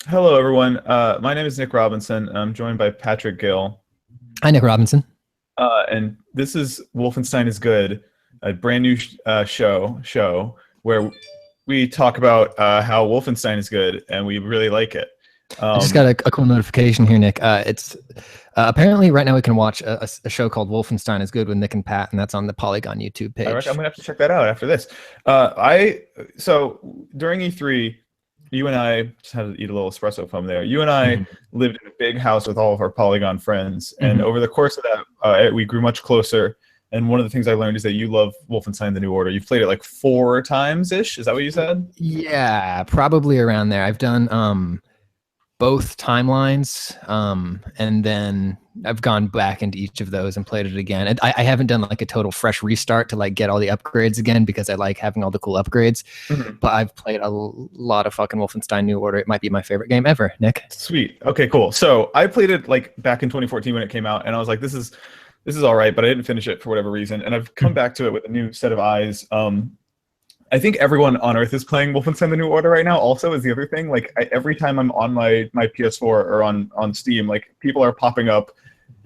Hello, everyone. My name is Nick Robinson. I'm joined by Patrick Gill, Hi, Nick Robinson. and this is Wolfenstein is Good, a brand new show where we talk about how Wolfenstein is good and we really like it. I just got Um, a cool notification here, Nick. It's apparently right now we can watch a show called Wolfenstein is Good with Nick and Pat, and that's on the Polygon YouTube I reckon I'm page. gonna have to check that out after this. I so during E3, you and I just had to eat a little espresso foam there. You and I Hmm. lived in a big house with all of our Polygon friends, and Hmm. over the course of that, we grew much closer. And one of the things I learned is that you love Wolfenstein: The New Order. You've played it like 4 times ish. Is that what you said? Yeah, probably around there. I've done both timelines, and then I've gone back into each of those and played it again. And I haven't done like a total fresh restart to like get all the upgrades again because I like having all the cool upgrades. Mhm. But I've played a lot of fucking Wolfenstein New Order. It might be my favorite game ever, Nick. Sweet. Okay, cool. So I played it like back in 2014 when it came out, and I was like, this is all right, but I didn't finish it for whatever reason. And I've come back to it with a new set of eyes. I think everyone on Earth is playing Wolfenstein: The New Order right now. Also, is the other thing. Like every time I'm on my PS4 or on Steam, like people are popping up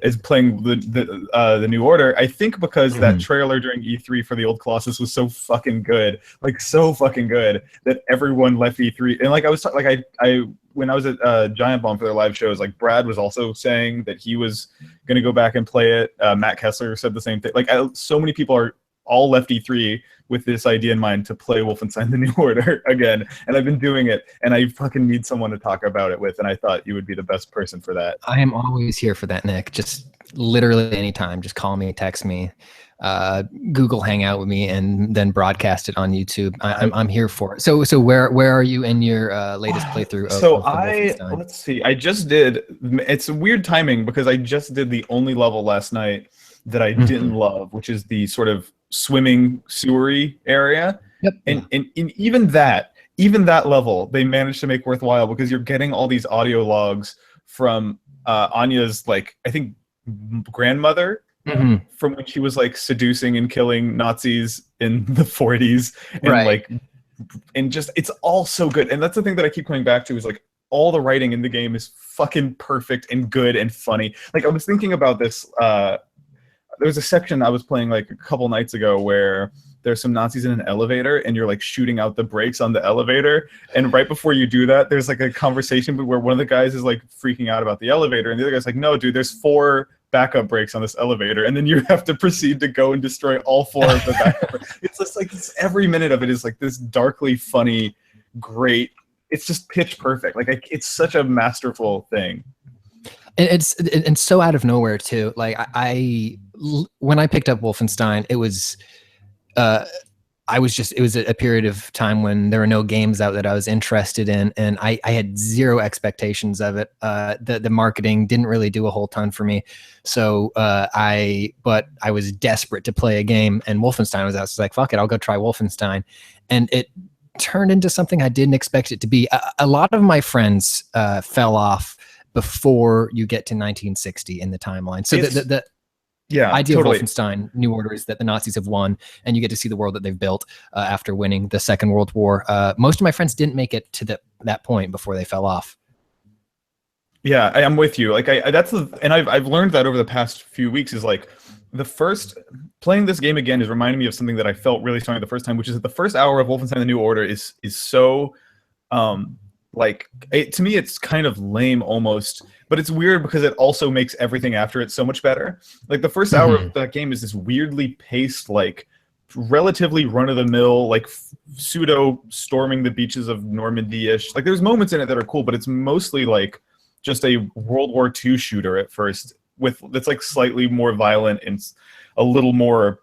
as playing the New Order. I think because that Mhm. trailer during E3 for the old Colossus was so fucking good, like so fucking good that everyone left E3. And like I was like I when I was at Giant Bomb for their live shows, like Brad was also saying that he was going to go back and play it. Matt Kessler said the same thing. Like so many people are all left E3 with this idea in mind to play Wolfenstein: The New Order again, and I've been doing it, and I fucking need someone to talk about it with, and I thought you would be the best person for that. I am always here for that, Nick. Just literally anytime. Just call me, text me, uh, Google Hangout with me, and then broadcast it on YouTube. I'm here for it. So where are you in your latest playthrough So of Wolfenstein? let's see. I just did. It's weird timing because I just did the only level last night that I didn't Mhm. love, which is the sort of swimming sewery area, Yep. and even that level they managed to make worthwhile because you're getting all these audio logs from Anya's like I think grandmother Hmm. from when she was like seducing and killing Nazis in the 40s and Right. like and just it's all so good. And that's the thing that I keep coming back to is like all the writing in the game is fucking perfect and good and funny. Like I was thinking about this. There was a section I was playing like a couple nights ago where there's some Nazis in an elevator and you're like shooting out the brakes on the elevator. And right before you do that, there's like a conversation where one of the guys is like freaking out about the elevator and the other guy's like, no, dude, there's 4 backup brakes on this elevator. And then you have to proceed to go and destroy all 4 of the backup brakes. It's just like every minute of it is like this darkly funny, great. It's just pitch perfect. Like it's such a masterful thing. It's so out of nowhere too. Like when I picked up Wolfenstein, uh, I was just it was a period of time when there were no games out that I was interested in, and I had zero expectations of it. The marketing didn't really do a whole ton for me, so but I was desperate to play a game, and Wolfenstein was out. So I was like, fuck it, I'll go try Wolfenstein, and it turned into something I didn't expect it to be. A lot of my friends fell off before you get to 1960 in the timeline. So It's the yeah, idea of totally. Wolfenstein New Order is that the Nazis have won, and you get to see the world that they've built after winning the Second World War. Most of my friends didn't make it to that point before they fell off. Yeah, I'm with you. Like that's the and I've learned that over the past few weeks is like the first playing this game again is reminding me of something that I felt really strongly the first time, which is that the first hour of Wolfenstein: The New Order is so um like to me it's kind of lame almost, but it's weird because it also makes everything after it so much better. Like the first hour Mm-hmm. of that game is this weirdly paced like relatively run of the mill like pseudo storming the beaches of Normandy-ish. Like there's moments in it that are cool, but it's mostly like just a World War II shooter at first with that's like slightly more violent and a little more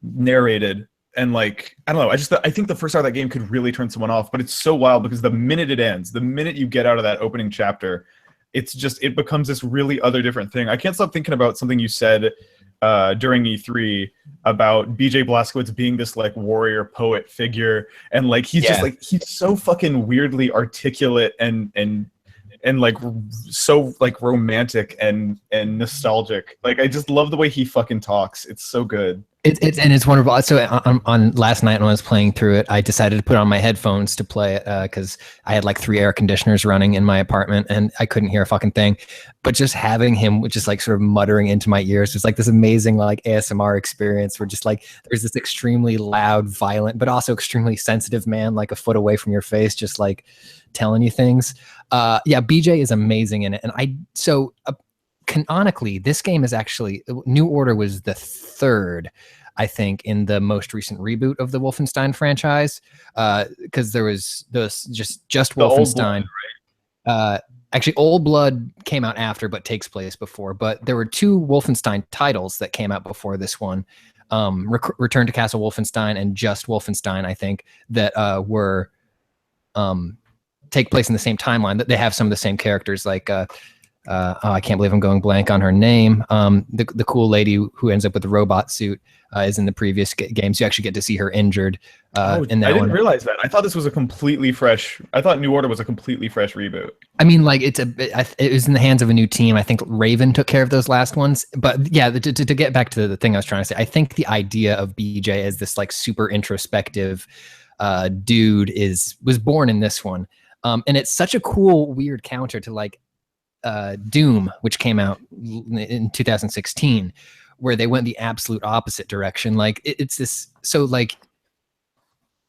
narrated and like I don't know. I think the first hour of that game could really turn someone off, but it's so wild because the minute it ends, the minute you get out of that opening chapter, it becomes this really other different thing. I can't stop thinking about something you said during E3 about BJ Blazkowicz being this like warrior poet figure, and like he's just Yeah. like he's so fucking weirdly articulate and like so romantic and nostalgic. Like I just love the way he fucking talks. It's so good. It's wonderful. So on last night when I was playing through it, I decided to put on my headphones to play it because I had like 3 air conditioners running in my apartment and I couldn't hear a fucking thing. But just having him just like sort of muttering into my ears was like this amazing like ASMR experience where just like there's this extremely loud, violent, but also extremely sensitive man like a foot away from your face, just like telling you things. Yeah, BJ is amazing in it, and canonically, this game is actually New Order was the 3rd, I think, in the most recent reboot of the Wolfenstein franchise. Because there was just The Old Wolfenstein. Blood. Actually, Old Blood came out after, but takes place before. But there were 2 Wolfenstein titles that came out before this one. Return to Castle Wolfenstein and Just Wolfenstein, I think, that were take place in the same timeline. That they have some of the same characters, like I can't believe I'm going blank on her name. The cool lady who ends up with the robot suit is in the previous games. You actually get to see her injured. In that I didn't one. realize that. I thought this was a completely fresh. I thought New Order was a completely fresh reboot. I mean, like it was in the hands of a new team. I think Raven took care of those last ones. But yeah, to get back to the thing I was trying to say, I think the idea of BJ as this like super introspective dude was born in this one, and it's such a cool, weird counter to like Doom, which came out in 2016, where they went the absolute opposite direction. Like it's this, so like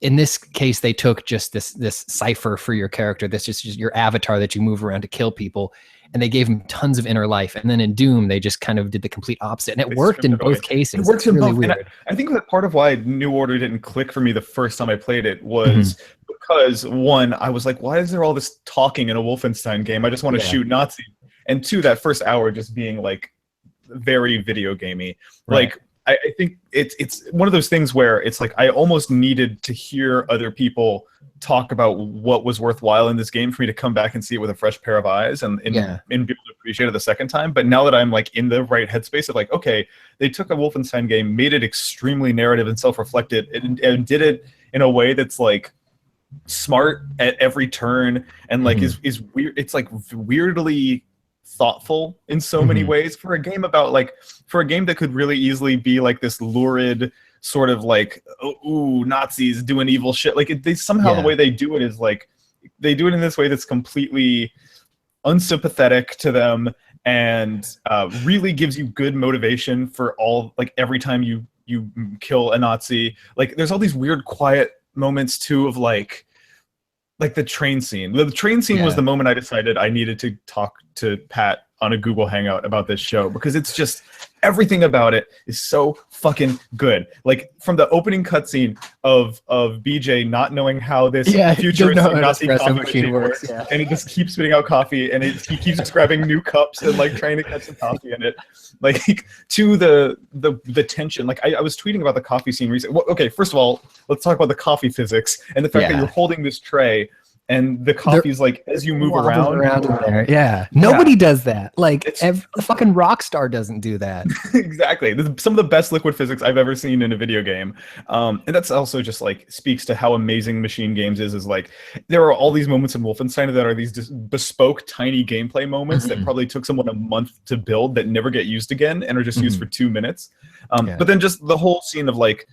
in this case, they took just this cipher for your character, this just your avatar that you move around to kill people, and they gave him tons of inner life. And then in Doom, they just kind of did the complete opposite, and it worked in both cases. It works in really both. weird. And I think that part of why New Order didn't click for me the first time I played it was because, one, I was like, why is there all this talking in a Wolfenstein game? I just want to shoot Nazis. And 2, that first hour just being like very video gamey. Right. Like I think it's one of those things where it's like I almost needed to hear other people talk about what was worthwhile in this game for me to come back and see it with a fresh pair of eyes and be able to appreciate it the second time. But now that I'm like in the right headspace of like, okay, they took a Wolfenstein game, made it extremely narrative and self-reflective, and did it in a way that's like smart at every turn and like is weird. It's like weirdly thoughtful in so many ways for a game that could really easily be like this lurid sort of like, ooh, Nazis doing evil shit. Like they somehow the way they do it is like they do it in this way that's completely unsympathetic to them and really gives you good motivation for all, like every time you kill a Nazi. Like there's all these weird quiet moments too of like the train scene. The train scene was the moment I decided I needed to talk to Pat on a Google Hangout about this show, because it's just everything about it is so fucking good. Like from the opening cutscene of BJ not knowing how this futuristic Nazi coffee machine works, and it just keeps spitting out coffee, and he keeps just grabbing new cups and like trying to catch the coffee in it. Like to the tension. Like I was tweeting about the coffee scene recently. Well, okay, first of all, let's talk about the coffee physics and the fact that you're holding this tray and the coffee's like as you move around in there. Yeah, nobody does that. Like the fucking Rockstar doesn't do that. Exactly. Some of the best liquid physics I've ever seen in a video game, and that's also just like speaks to how amazing Machine Games is like there are all these moments in Wolfenstein that are these bespoke tiny gameplay moments that probably took someone a month to build that never get used again and are just used for 2 minutes. But then just the whole scene of like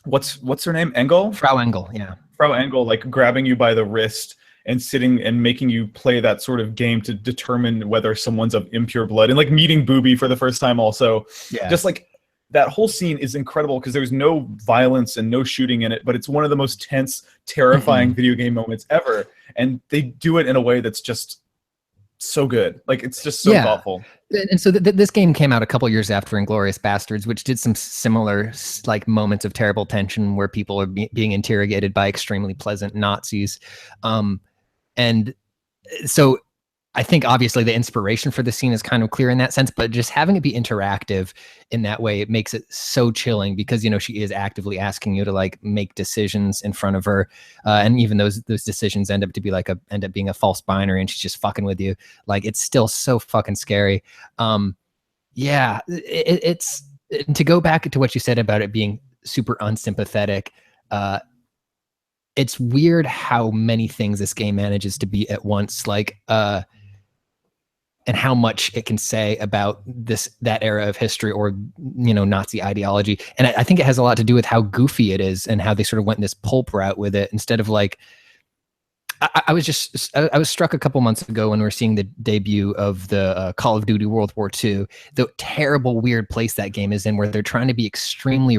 what's her name, Engel? Frau Engel, yeah. Frau Engel, like grabbing you by the wrist and sitting and making you play that sort of game to determine whether someone's of impure blood, and like meeting Booby for the first time also. Just like that whole scene is incredible because there's no violence and no shooting in it, but it's one of the most tense, terrifying video game moments ever. And they do it in a way that's just so good. Like it's just so thoughtful. And so this game came out a couple years after Inglourious Bastards, which did some similar like moments of terrible tension where people are being interrogated by extremely pleasant Nazis. And so I think obviously the inspiration for the scene is kind of clear in that sense, but just having it be interactive in that way, it makes it so chilling because, you know, she is actively asking you to like make decisions in front of her. And even those decisions end up being a false binary and she's just fucking with you. Like, it's still so fucking scary. It's to go back to what you said about it being super unsympathetic. It's weird how many things this game manages to be at once. Like, and how much it can say about that era of history, or Nazi ideology. And I think it has a lot to do with how goofy it is and how they sort of went in this pulp route with it instead of like. I was struck a couple months ago when we were seeing the debut of the Call of Duty World War II, the terrible, weird place that game is in, where they're trying to be extremely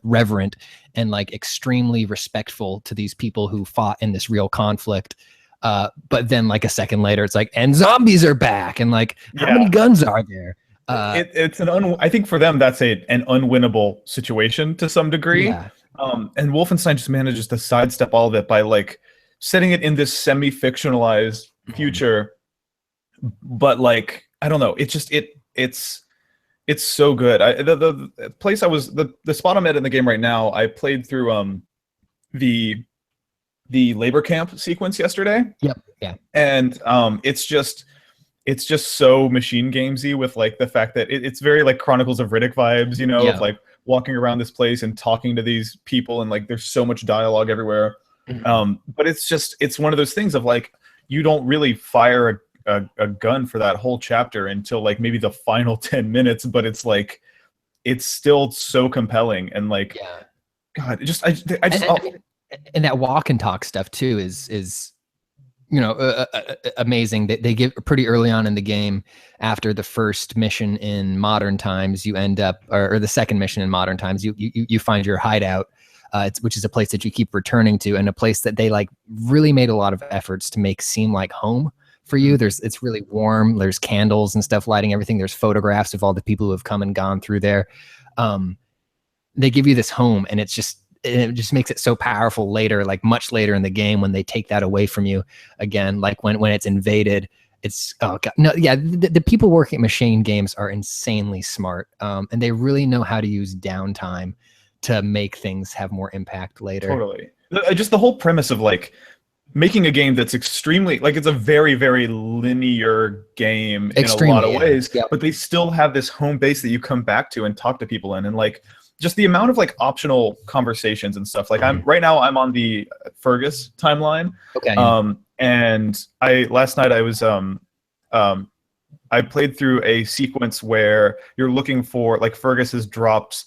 reverent and like extremely respectful to these people who fought in this real conflict. But then like a second later, it's like, and zombies are back. And like, how many guns are there? I think for them, that's an unwinnable situation to some degree. Yeah. And Wolfenstein just manages to sidestep all of it by like setting it in this semi-fictionalized future, but like, I don't know, it's so good. The place the spot I'm at in the game right now, I played through the labor camp sequence yesterday. Yep. Yeah. And it's just so machine gamesy, with like the fact that it's very like Chronicles of Riddick vibes, of like walking around this place and talking to these people, and like there's so much dialogue everywhere. But it's one of those things of like, you don't really fire a gun for that whole chapter until like maybe the final 10 minutes, but it's like, it's still so compelling. And like, God, and that walk and talk stuff too is amazing. They give pretty early on in the game, after the first mission in modern times, you end up, or the second mission in modern times, you find your hideout. Which is a place that you keep returning to, and a place that they like really made a lot of efforts to make seem like home for you. It's really warm. There's candles and stuff lighting everything. There's photographs of all the people who have come and gone through there. They give you this home, and it just makes it so powerful later, like much later in the game, when they take that away from you again, like when it's invaded. It's the people working at machine games are insanely smart, and they really know how to use downtime to make things have more impact later. Totally. Just the whole premise of like making a game that's extremely, like, it's a very, very linear game in a lot of ways, but they still have this home base that you come back to and talk to people in, and like just the amount of like optional conversations and stuff. Like right now I'm on the Fergus timeline. Okay. And last night I was I played through a sequence where you're looking for, like, Fergus has dropped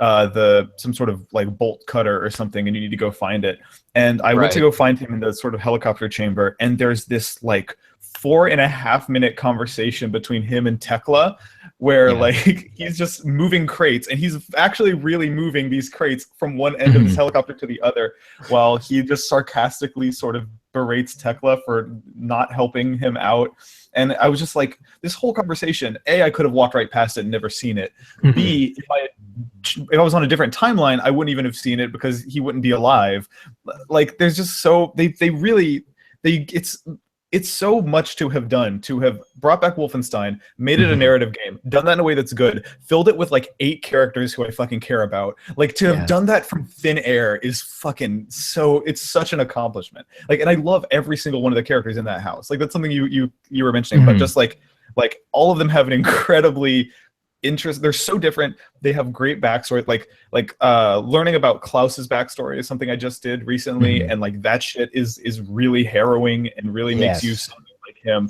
some sort of like bolt cutter or something, and you need to go find it. And I went to go find him in the sort of helicopter chamber, and there's this like 4.5-minute conversation between him and Tekla, where like he's just moving crates, and he's actually really moving these crates from one end of this helicopter to the other, while he just sarcastically sort of berates Tekla for not helping him out. And I was just like, this whole conversation, A, I could have walked right past it and never seen it. B, if I was on a different timeline, I wouldn't even have seen it because he wouldn't be alive. Like, there's just so it's so much to have done, to have brought back Wolfenstein, made it a narrative game, done that in a way that's good, filled it with like 8 characters who I fucking care about. Like, to have done that from thin air is fucking it's such an accomplishment. Like, and I love every single one of the characters in that house. Like, that's something you were mentioning, but just like all of them have an incredibly they're so different. They have great backstory. Like learning about Klaus's backstory is something I just did recently, and like that shit is really harrowing and really makes you something like him.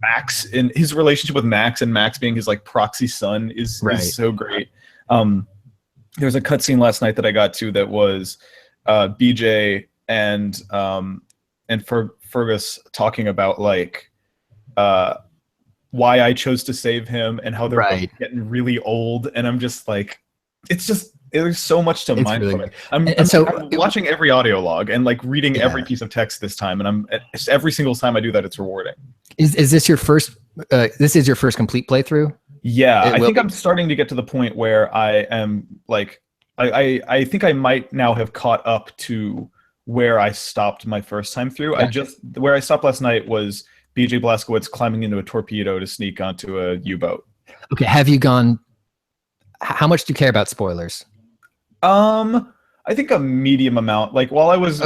Max, and his relationship with Max, and Max being his like proxy son is so great. There's a cutscene last night that I got to that was BJ and Fergus talking about like why I chose to save him, and how they're both getting really old, and I'm just like, there's so much to mine from it. I'm watching every audio log and like reading every piece of text this time, and every single time I do that, it's rewarding. Is this your first complete playthrough? Yeah, I think I'm starting to get to the point where I am like, I think I might now have caught up to where I stopped my first time through. Where I stopped last night was BJ Blazkowicz climbing into a torpedo to sneak onto a U-boat. Okay, how much do you care about spoilers? I think a medium amount. Like, while I was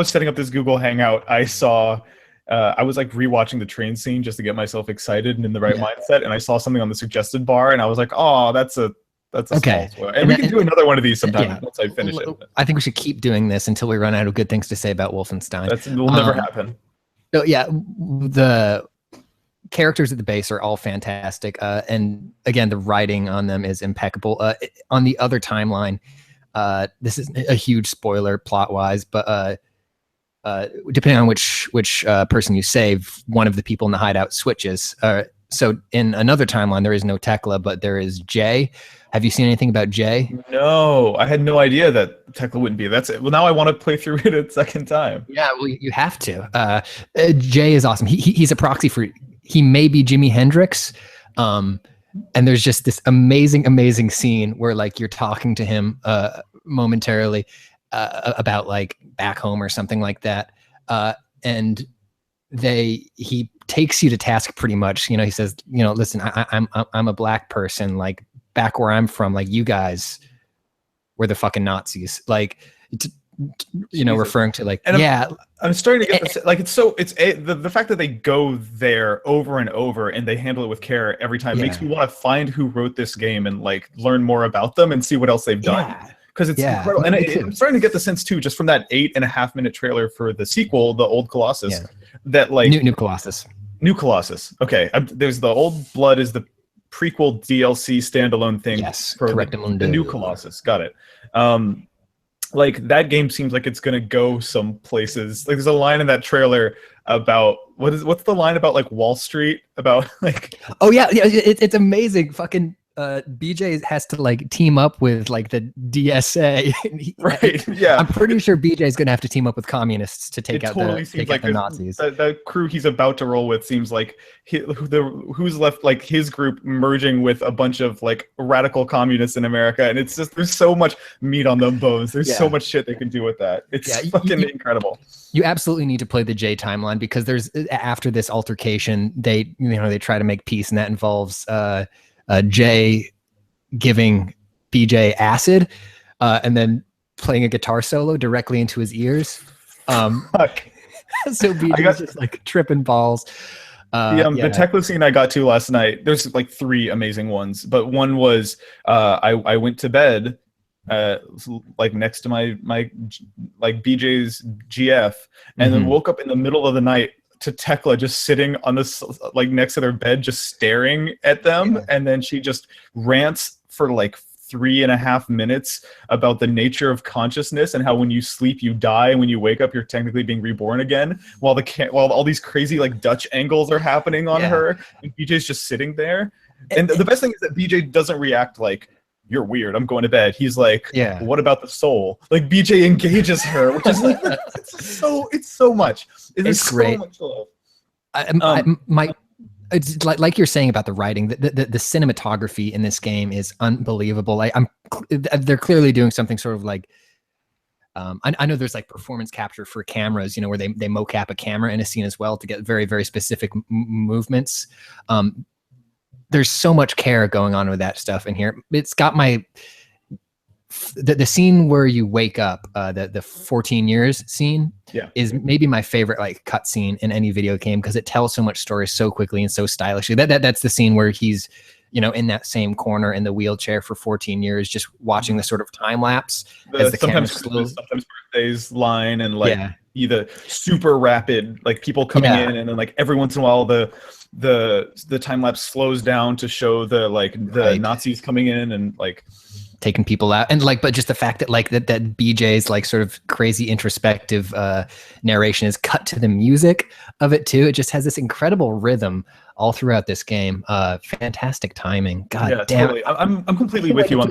setting up this Google Hangout, I saw I was like rewatching the train scene just to get myself excited and in the right mindset, and I saw something on the suggested bar, and I was like, oh, that's a small spoiler. And we can do another one of these sometime once I finish it. I think we should keep doing this until we run out of good things to say about Wolfenstein. That will never happen. So yeah, characters at the base are all fantastic, and again, the writing on them is impeccable. On the other timeline, this is a huge spoiler plot wise, but depending on which person you save, one of the people in the hideout switches. So in another timeline, there is no Tekla, but there is Jay. Have you seen anything about Jay? No, I had no idea that Tekla wouldn't be. That's it. Well, now I want to play through it a second time. Yeah, well, you have to. Jay is awesome. He's a proxy for. He may be Jimi Hendrix. And there's just this amazing scene where like you're talking to him momentarily about like back home or something like that, and he takes you to task pretty much. You know, he says, you know, listen, I'm a black person, like back where I'm from, like you guys were the fucking Nazis, like you know, referring to like, and yeah. I'm starting to get this, like the fact that they go there over and over and they handle it with care every time makes me want to find who wrote this game and like learn more about them and see what else they've done. Because it's incredible. And I'm starting to get the sense too, just from that 8.5-minute trailer for the sequel, the Old Colossus, that like New Colossus. New Colossus. Okay, there's the Old Blood is the prequel DLC standalone thing. Yes, for correct. The New Colossus. Got it. Like that game seems like it's gonna go some places. Like there's a line in that trailer about what's the line about like Wall Street about like. Oh yeah, it's amazing. Fucking BJ has to like team up with like the DSA. Right. Yeah. I'm pretty sure BJ is gonna have to team up with communists to take out the Nazis. The crew he's about to roll with seems like who's left, like his group merging with a bunch of like radical communists in America, and it's just there's so much meat on them bones. There's so much shit they can do with that. It's fucking incredible. You absolutely need to play the J timeline because there's after this altercation, they try to make peace, and that involves Jay giving BJ acid and then playing a guitar solo directly into his ears. So BJ's just like tripping balls. The Tekla scene I got to last night, there's like 3 amazing ones, but one was I went to bed like next to my like BJ's GF and then woke up in the middle of the night to Tekla just sitting on this like next to their bed just staring at them, and then she just rants for like 3.5 minutes about the nature of consciousness and how when you sleep you die and when you wake up you're technically being reborn again, while all these crazy like Dutch angles are happening on her and BJ's just sitting there. And the best thing is that BJ doesn't react like you're weird, I'm going to bed. He's like, what about the soul? Like BJ engages her, which is like it's so much. It's great. So much love. It's like you're saying about the writing, the cinematography in this game is unbelievable. They're clearly doing something sort of like I know there's like performance capture for cameras, you know, where they mocap a camera in a scene as well to get very, very specific movements. There's so much care going on with that stuff in here. It's got the scene where you wake up, the 14 years scene is maybe my favorite like cut scene in any video game because it tells so much story so quickly and so stylishly. That's the scene where he's, you know, in that same corner in the wheelchair for 14 years, just watching the sort of time lapse as the camera slows. Sometimes birthdays line and like either super rapid, like people coming in, and then like every once in a while the time lapse slows down to show the Nazis coming in and like taking people out, and like, but just the fact that like that BJ's like sort of crazy introspective narration is cut to the music of it too. It just has this incredible rhythm all throughout this game. Fantastic timing. God damn. Totally. I'm completely with you on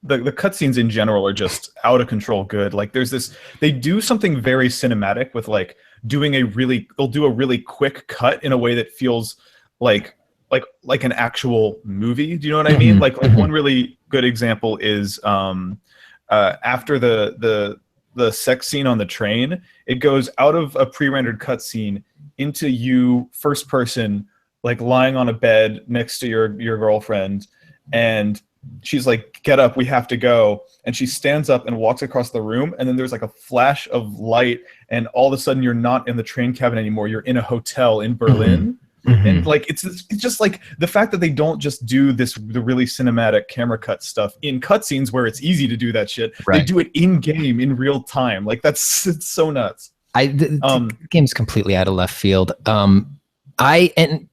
the cutscenes in general are just out of control good. Like they do something very cinematic with like they'll do a really quick cut in a way that feels like an actual movie. Do you know what I mean? Like one really good example is after the sex scene on the train, it goes out of a pre-rendered cutscene into you first person, like lying on a bed next to your girlfriend, and she's like, "Get up, we have to go." And she stands up and walks across the room, and then there's like a flash of light, and all of a sudden you're not in the train cabin anymore. You're in a hotel in Berlin. And like it's just like the fact that they don't just do the really cinematic camera cut stuff in cutscenes where it's easy to do that shit. They do it in game in real time. Like it's so nuts. The game's completely out of left field. And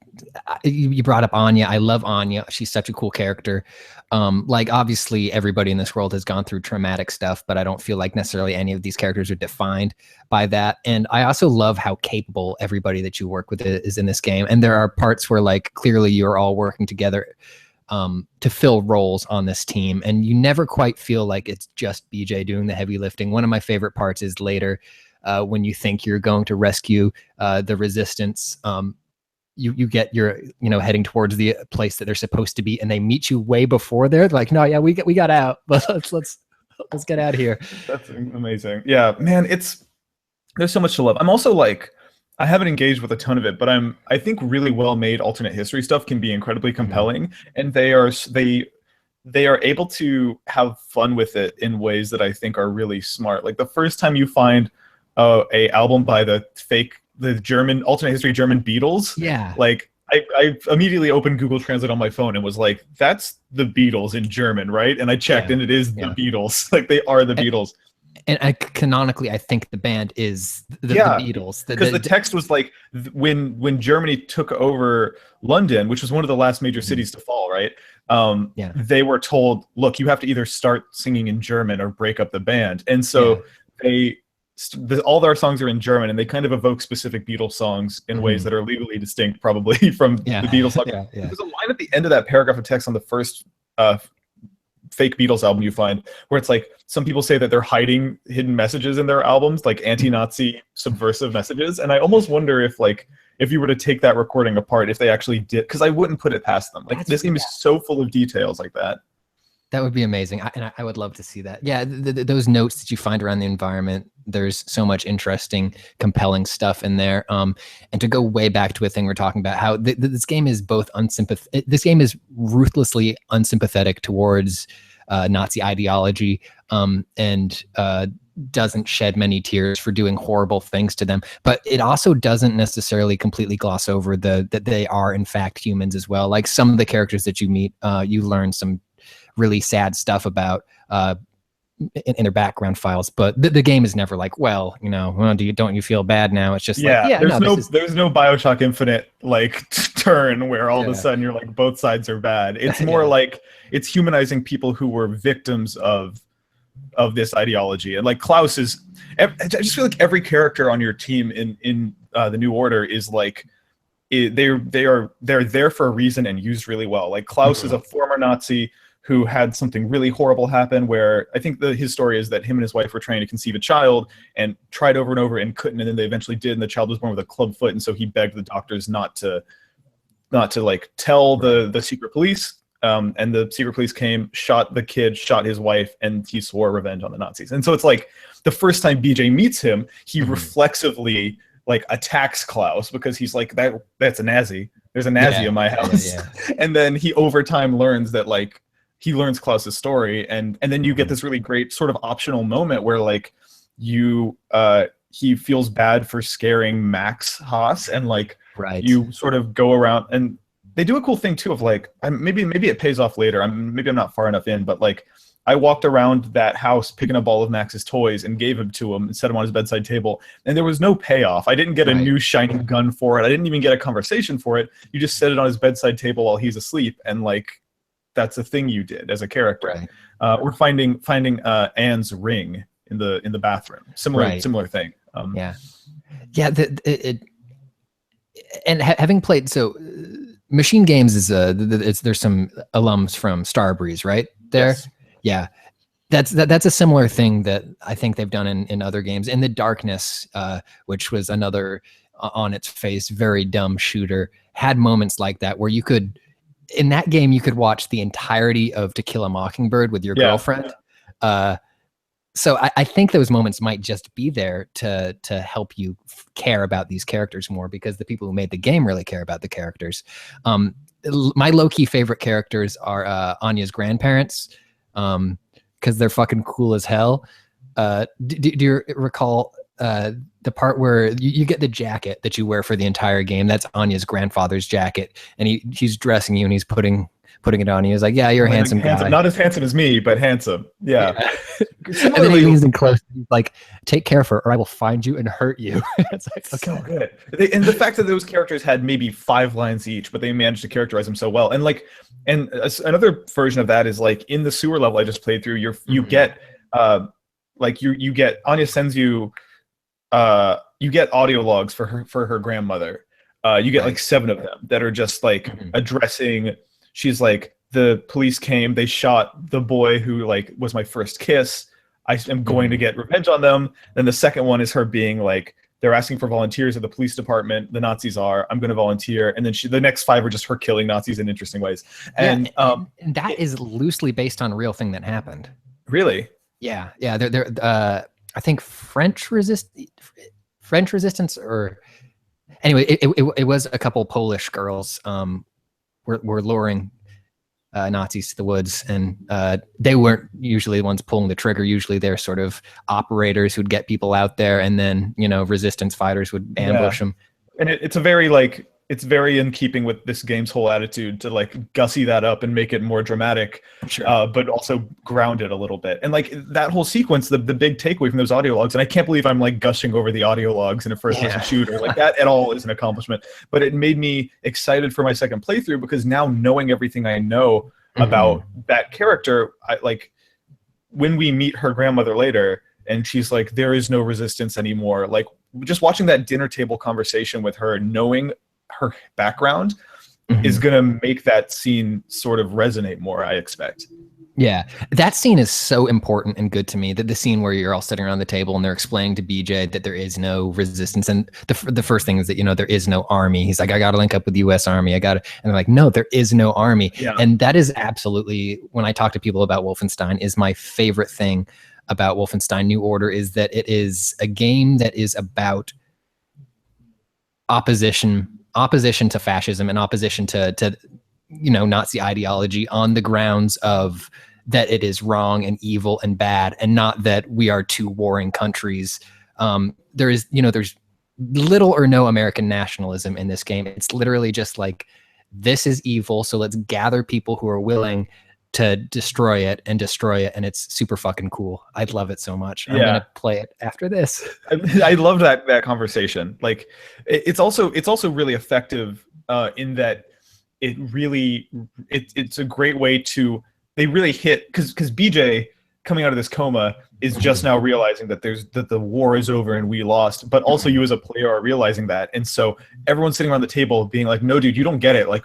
you brought up Anya. I love Anya. She's such a cool character. Like obviously everybody in this world has gone through traumatic stuff, but I don't feel like necessarily any of these characters are defined by that. And I also love how capable everybody that you work with is in this game. And there are parts where like clearly you're all working together to fill roles on this team, and you never quite feel like it's just BJ doing the heavy lifting. One of my favorite parts is later when you think you're going to rescue the resistance. You get your, heading towards the place that they're supposed to be, and they meet you way before there. They're like, no, yeah, we got out, but let's get out of here. That's amazing. Yeah, man, there's so much to love. I'm also like, I haven't engaged with a ton of it, but I think really well made alternate history stuff can be incredibly compelling, and they are able to have fun with it in ways that I think are really smart. Like the first time you find a album by the German alternate history German Beatles, like I immediately opened Google Translate on my phone and was like, that's the Beatles in German, right? And I checked, and it is the Beatles. Like they are the Beatles. And canonically, I think the band is the Beatles. Because the text was like, when Germany took over London, which was one of the last major cities to fall, right? They were told, look, you have to either start singing in German or break up the band. And so all their songs are in German, and they kind of evoke specific Beatles songs in ways that are legally distinct, probably, from the Beatles song. There's a line at the end of that paragraph of text on the first fake Beatles album you find, where it's like, some people say that they're hiding hidden messages in their albums, like anti-Nazi subversive messages. And I almost wonder if you were to take that recording apart, if they actually did, because I wouldn't put it past them. Like this game is so full of details like that. That would be amazing. I would love to see that. Yeah, those notes that you find around the environment, there's so much interesting, compelling stuff in there. And to go way back to a thing we're talking about, how this game is both this game is ruthlessly unsympathetic towards Nazi ideology, and doesn't shed many tears for doing horrible things to them. But it also doesn't necessarily completely gloss over that they are in fact humans as well. Like some of the characters that you meet, you learn some really sad stuff about in their background files, but the game is never like, well, don't you feel bad now? It's just there's no BioShock Infinite like turn where all of a sudden you're like, both sides are bad. It's more like it's humanizing people who were victims of this ideology. And like Klaus I just feel like every character on your team in the New Order is like, they're there for a reason and used really well. Like Klaus is a former Nazi who had something really horrible happen, where I think his story is that him and his wife were trying to conceive a child and tried over and over and couldn't, and then they eventually did, and the child was born with a club foot, and so he begged the doctors not to like tell the secret police, and the secret police came, shot the kid, shot his wife, and he swore revenge on the Nazis. And so it's like the first time BJ meets him, he reflexively like attacks Klaus because he's like, that's a Nazi. There's a Nazi in my house. And then he over time learns that like, he learns Klaus's story, and then you get this really great sort of optional moment where like he feels bad for scaring Max Haas, and like you sort of go around, and they do a cool thing too of like, maybe it pays off later. Maybe I'm not far enough in, but like I walked around that house picking up all of Max's toys and gave them to him and set him on his bedside table, and there was no payoff. I didn't get a new shiny gun for it. I didn't even get a conversation for it. You just set it on his bedside table while he's asleep, and like, that's a thing you did as a character. We're finding Anne's ring in the bathroom. Similar thing. And having played, so Machine Games is there's some alums from Starbreeze, right there. Yes. That's a similar thing that I think they've done in other games. In the Darkness, which was another on its face very dumb shooter, had moments like that where you could. In that game, you could watch the entirety of To Kill a Mockingbird with your girlfriend. So I think those moments might just be there to help you care about these characters more, because the people who made the game really care about the characters. My low-key favorite characters are Anya's grandparents, because they're fucking cool as hell. Do you recall the part where you get the jacket that you wear for the entire game? That's Anya's grandfather's jacket, and he's dressing you, and he's putting putting it on you. He's like, yeah, you're a Like, handsome guy. not as handsome as me, but handsome. Yeah. And then he leans in close. He's like, take care of her, or I will find you and hurt you. It's like, so good. And the fact that those characters had maybe 5 lines each, but they managed to characterize them so well. And like, and another version of that is like in the sewer level I just played through. You get like you get Anya sends you you get audio logs for her grandmother. You get like 7 of them that are just like addressing. She's like, the police came, they shot the boy who like was my first kiss. I am going to get revenge on them. Then the second one is her being like, they're asking for volunteers at the police department. The Nazis are. I'm going to volunteer. And then the next 5 are just her killing Nazis in interesting ways. And, and that is loosely based on a real thing that happened. Really? Yeah. They're I think French resistance, or anyway, it was a couple Polish girls were luring Nazis to the woods, and they weren't usually the ones pulling the trigger. Usually they're sort of operators who'd get people out there, and then resistance fighters would ambush them. And it's a very like, it's very in keeping with this game's whole attitude to like gussy that up and make it more dramatic, but also ground it a little bit. And like that whole sequence, the big takeaway from those audio logs, and I can't believe I'm like gushing over the audio logs in a first-person shooter, like that at all is an accomplishment. But it made me excited for my second playthrough, because now knowing everything I know about that character, I like when we meet her grandmother later, and she's like, there is no resistance anymore. Like just watching that dinner table conversation with her, knowing her background is going to make that scene sort of resonate more, I expect. Yeah, that scene is so important and good to me. That the scene where you're all sitting around the table and they're explaining to BJ that there is no resistance, and the first thing is that there is no army. He's like, I got to link up with the U.S. Army. And they're like, no, there is no army. Yeah. And that is absolutely, when I talk to people about Wolfenstein, is my favorite thing about Wolfenstein New Order, is that it is a game that is about opposition to fascism and opposition to Nazi ideology on the grounds of that it is wrong and evil and bad, and not that we are two warring countries. There's little or no American nationalism in this game. It's literally just like, this is evil, so let's gather people who are willing to destroy it, and it's super fucking cool. I love it so much. I'm gonna play it after this. I love that conversation. Like it's also really effective in that it's a great way to, they really hit, because BJ coming out of this coma is just now realizing that the war is over and we lost, but also you as a player are realizing that. And so everyone's sitting around the table being like, no dude, you don't get it. Like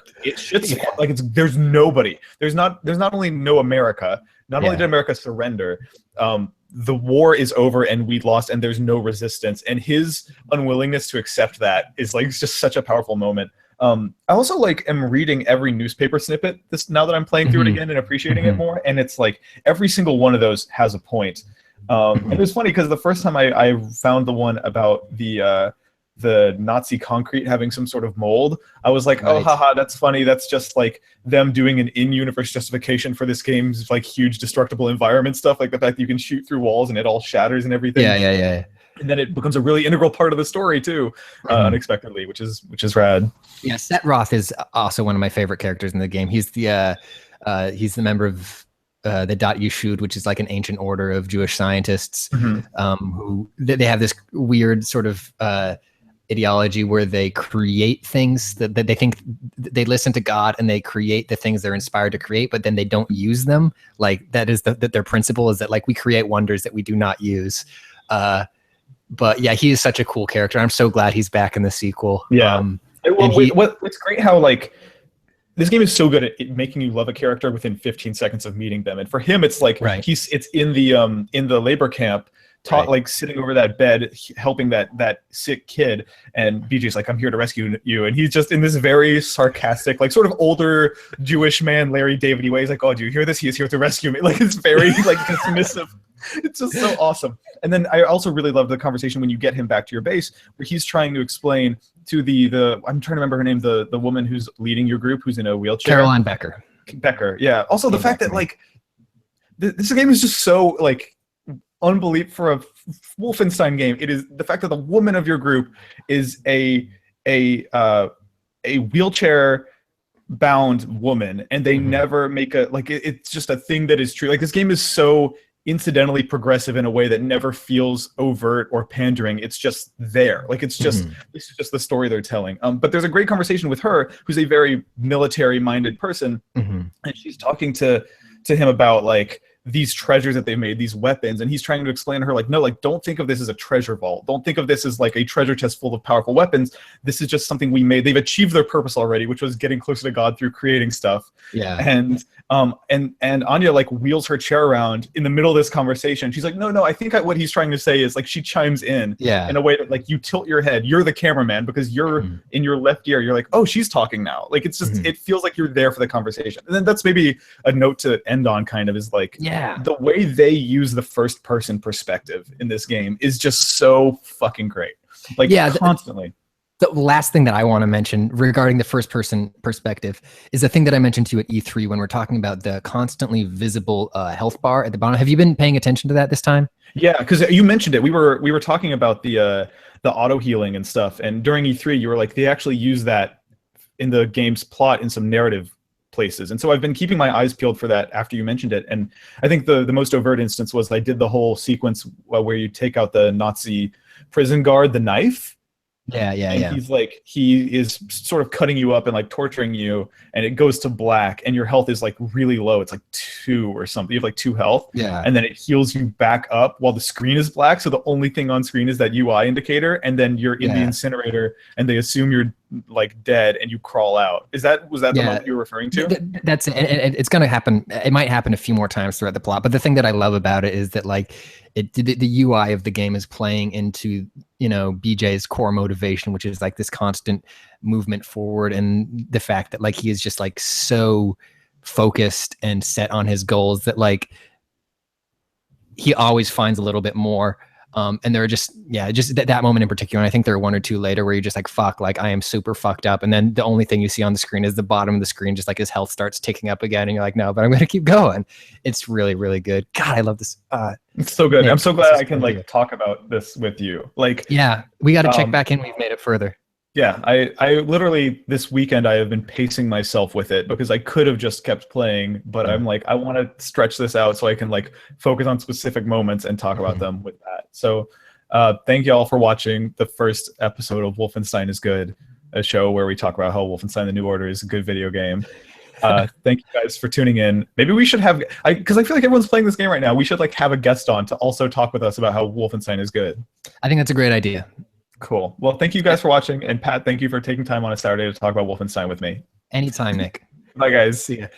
there's nobody. There's not only no America, not only did America surrender, the war is over and we lost and there's no resistance. And his unwillingness to accept that is like just such a powerful moment. I also like am reading every newspaper snippet now that I'm playing through it again and appreciating it more. And it's like every single one of those has a point. And it was funny because the first time I found the one about the Nazi concrete having some sort of mold, I was like, oh, haha, that's funny. That's just like them doing an in-universe justification for this game's like huge destructible environment stuff, like the fact that you can shoot through walls and it all shatters and everything. Yeah. And then it becomes a really integral part of the story too, unexpectedly, which is rad. Yeah, Set Roth is also one of my favorite characters in the game. He's the member of the Da'at Yeshud, which is like an ancient order of Jewish scientists who they have this weird sort of ideology where they create things that they think they listen to God and they create the things they're inspired to create, but then they don't use them. Like that is their principle is that like we create wonders that we do not use. But yeah, he is such a cool character. I'm so glad he's back in the sequel. Yeah. What's great how like this game is so good at making you love a character within 15 seconds of meeting them. And for him, it's like it's in the labor camp, like sitting over that bed, helping that sick kid. And BJ's like, I'm here to rescue you. And he's just in this very sarcastic, like sort of older Jewish man, Larry David-y way. He's like, oh, do you hear this? He is here to rescue me. Like it's very like dismissive. It's just so awesome. And then I also really love the conversation when you get him back to your base, where he's trying to explain to the I'm trying to remember her name, the woman who's leading your group, who's in a wheelchair. Caroline Becker. Yeah. Also the fact that like this game is just so like unbelievable for a Wolfenstein game. It is the fact that the woman of your group is a wheelchair bound woman, and they never make a like it's just a thing that is true. Like this game is so incidentally progressive in a way that never feels overt or pandering. It's just there. Like it's just this is just the story they're telling. But there's a great conversation with her, who's a very military-minded person, and she's talking to him about like these treasures that they made, these weapons, and he's trying to explain to her like, no, like don't think of this as a treasure vault. Don't think of this as like a treasure chest full of powerful weapons. This is just something we made. They've achieved their purpose already, which was getting closer to God through creating stuff. Yeah. And Anya like wheels her chair around in the middle of this conversation. She's like, no, I think what he's trying to say is like, she chimes in in a way that like you tilt your head. You're the cameraman because you're in your left ear. You're like, oh, she's talking now. Like it's just it feels like you're there for the conversation. And then that's maybe a note to end on, kind of, is like the way they use the first person perspective in this game is just so fucking great. Like constantly. The last thing that I want to mention regarding the first person perspective is the thing that I mentioned to you at E3 when we're talking about the constantly visible health bar at the bottom. Have you been paying attention to that this time? Yeah, because you mentioned it. We were talking about the auto healing and stuff, and during E3 you were like, they actually use that in the game's plot in some narrative places. And so I've been keeping my eyes peeled for that after you mentioned it. And I think the most overt instance was I did the whole sequence where you take out the Nazi prison guard, the knife. And he's like, he is sort of cutting you up and like torturing you, and it goes to black, and your health is like really low. It's like 2 or something. You have like 2 health. And then it heals you back up while the screen is black. So the only thing on screen is that UI indicator, and then you're in the incinerator, and they assume you're like dead, and you crawl out. Was that the moment you were referring to? That's it. And it's going to happen. It might happen a few more times throughout the plot. But the thing that I love about it is that like the UI of the game is playing into, you know, BJ's core motivation, which is like this constant movement forward, and the fact that like he is just like so focused and set on his goals that like he always finds a little bit more. And there are just that moment in particular. And I think there are 1 or 2 later where you're just like, fuck, like I am super fucked up. And then the only thing you see on the screen is the bottom of the screen, just like his health starts ticking up again. And you're like, no, but I'm going to keep going. It's really, really good. God, I love this. It's so good. I'm so glad I can like talk about this with you. Like, yeah, we got to check back in. We've made it further. Yeah, I literally this weekend I have been pacing myself with it because I could have just kept playing, but I'm like, I want to stretch this out so I can like focus on specific moments and talk about them with that. So thank you all for watching the first episode of Wolfenstein is Good, a show where we talk about how Wolfenstein the New Order is a good video game. Thank you guys for tuning in. Maybe we should have, because I feel like everyone's playing this game right now, we should like have a guest on to also talk with us about how Wolfenstein is good. I think that's a great idea. Cool. Well, thank you guys for watching. And Pat, thank you for taking time on a Saturday to talk about Wolfenstein with me. Anytime, Nick. Bye, guys. See ya.